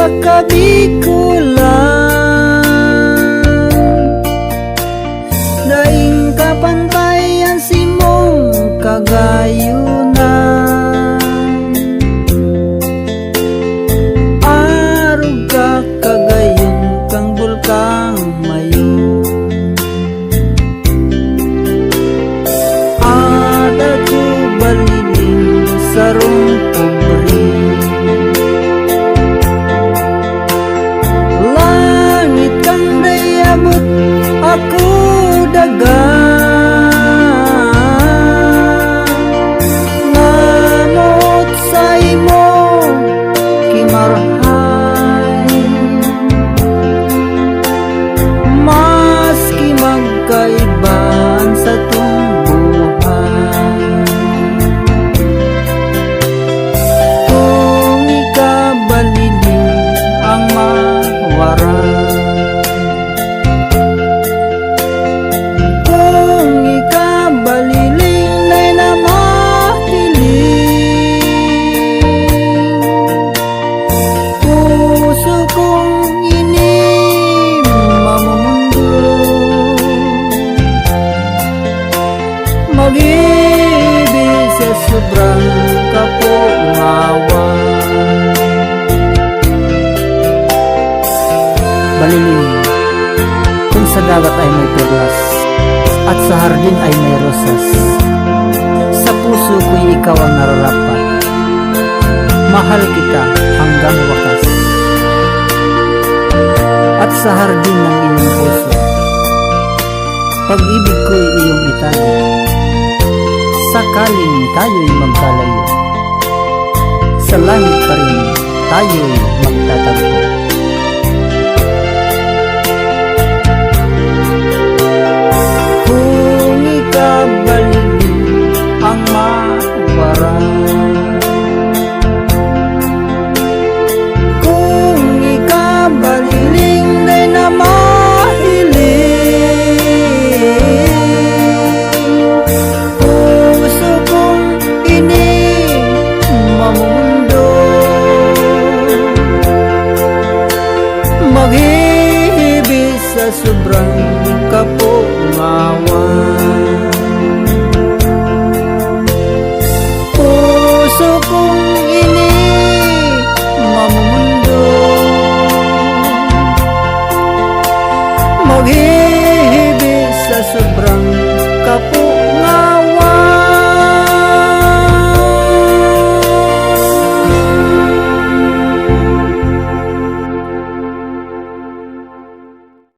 sa kabikulan, daing kapantayan si mong kagayunan. Arog ka kagayon kang bulkang mayon, at ako baliling sarong pobre. Langit kang dayabot, ako daga, ngamot sa imo kimarhay. Maski magkaibaan sa tong buhay, kung ikabaliling ang mawaran, kung ikabaliling na'y namahiling, puso kong inim mamumundo, mag-ibig sa sobrang kapungawan. Baliling, kung sa dagat ay may perlas at sa hardin ay may rosas, sa puso ko'y ikaw ang nararapat. Mahal kita hanggang wakas. At sa hardin ng iyong puso, pag-ibig ko'y iyong itago. Sakaling tayo'y magkalayo, sa langit pa rin tayo'y magtatagpo.